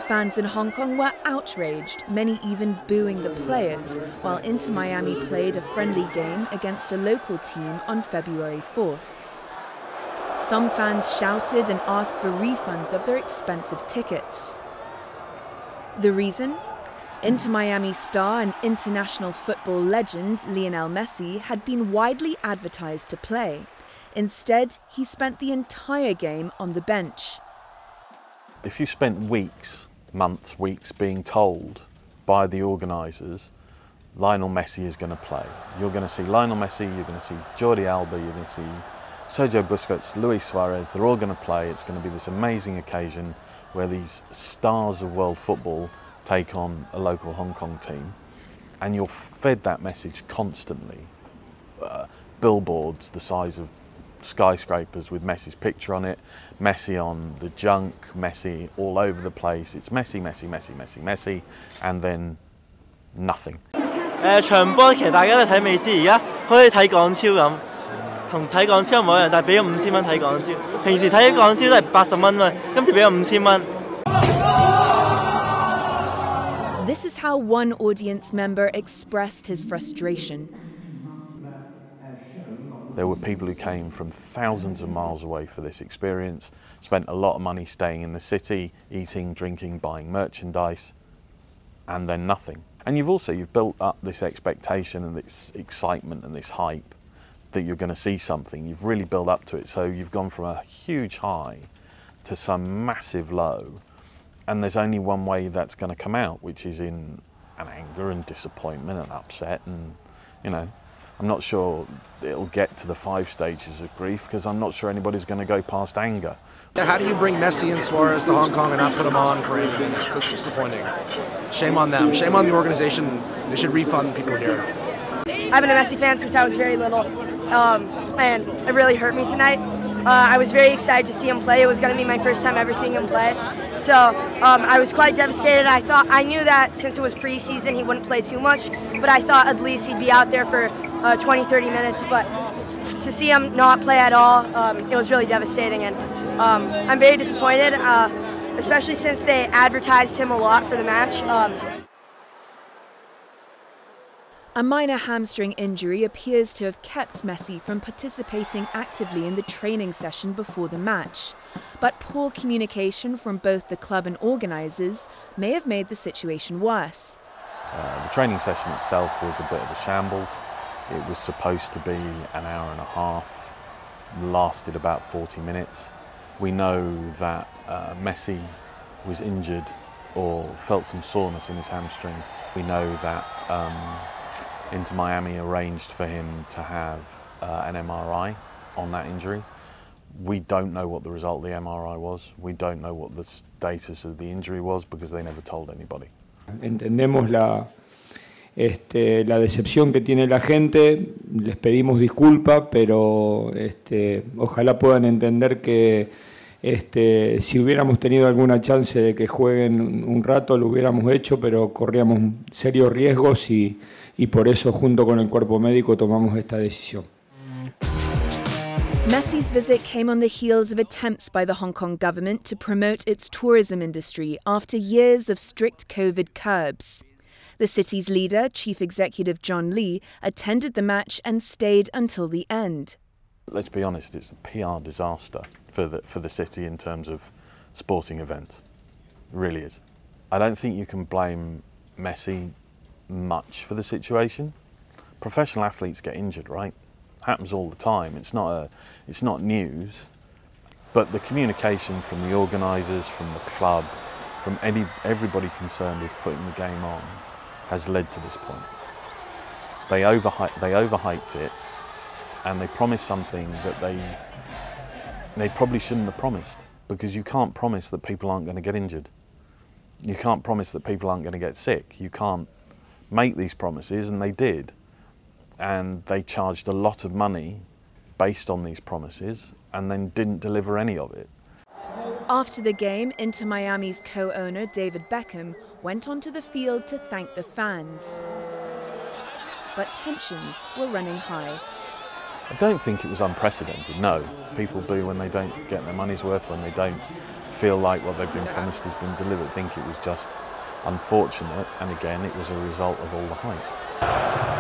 fans in Hong Kong were outraged, many even booing the players, while Inter Miami played a friendly game against a local team on February 4th. Some fans shouted and asked for refunds of their expensive tickets. The reason? Inter Miami star and international football legend Lionel Messi had been widely advertised to play. Instead, he spent the entire game on the bench. If you spent weeks being told by the organisers, Lionel Messi is going to play. You're going to see Lionel Messi, you're going to see Jordi Alba, you're going to see Sergio Busquets, Luis Suarez, they're all going to play. It's going to be this amazing occasion where these stars of world football take on a local Hong Kong team, and you're fed that message constantly. Billboards the size of skyscrapers with Messi's picture on it, Messi on the junk, Messi all over the place. It's Messi, Messi, Messi, Messi, Messi, and then nothing. 場波其實大家都睇美斯，而家好似睇港超咁，同睇港超唔一樣，但係俾咗5000蚊睇港超。平時睇港超都係80蚊喎，今次俾咗5000蚊。 This is how one audience member expressed his frustration. There were people who came from thousands of miles away for this experience, spent a lot of money staying in the city, eating, drinking, buying merchandise, and then nothing. And you've built up this expectation and this excitement and this hype that you're going to see something. You've really built up to it. So you've gone from a huge high to some massive low. And there's only one way that's going to come out, which is in an anger and disappointment and upset. And, you know, I'm not sure it'll get to the 5 stages of grief, because I'm not sure anybody's going to go past anger. How do you bring Messi and Suarez to Hong Kong and not put them on for 80 minutes? It's disappointing. Shame on them. Shame on the organization. They should refund people here. I've been a Messi fan since I was very little, and it really hurt me tonight. I was very excited to see him play. It was going to be my first time ever seeing him play. So I was quite devastated. I knew that since it was preseason he wouldn't play too much, but I thought at least he'd be out there for 20-30 minutes. But to see him not play at all, it was really devastating, and I'm very disappointed, especially since they advertised him a lot for the match. A minor hamstring injury appears to have kept Messi from participating actively in the training session before the match. But poor communication from both the club and organisers may have made the situation worse. The training session itself was a bit of a shambles. It was supposed to be an hour and a half, lasted about 40 minutes. We know that Messi was injured or felt some soreness in his hamstring. We know that Inter Miami arranged for him to have an MRI on that injury. We don't know what the result of the MRI was. We don't know what the status of the injury was, because they never told anybody. Entendemos la decepción que tiene la gente, les pedimos disculpas, pero ojalá puedan entender que si hubiéramos tenido alguna chance de que jueguen un rato lo hubiéramos hecho, pero corríamos serios riesgos y por eso junto con el cuerpo médico tomamos esta decisión. Messi's visit came on the heels of attempts by the Hong Kong government to promote its tourism industry after years of strict COVID curbs. The city's leader, Chief Executive John Lee, attended the match and stayed until the end. Let's be honest, it's a PR disaster for the city in terms of sporting events. It really is. I don't think you can blame Messi much for the situation. Professional athletes get injured, right? Happens all the time. It's not news. But the communication from the organisers, from the club, from everybody concerned with putting the game on, has led to this point. They overhyped it, and they promised something that they probably shouldn't have promised, because you can't promise that people aren't going to get injured. You can't promise that people aren't going to get sick. You can't make these promises, and they did. And they charged a lot of money based on these promises and then didn't deliver any of it. After the game, Inter Miami's co-owner David Beckham went onto the field to thank the fans. But tensions were running high. I don't think it was unprecedented, no. People boo when they don't get their money's worth, when they don't feel like what they've been promised has been delivered. I think it was just unfortunate, and again, it was a result of all the hype.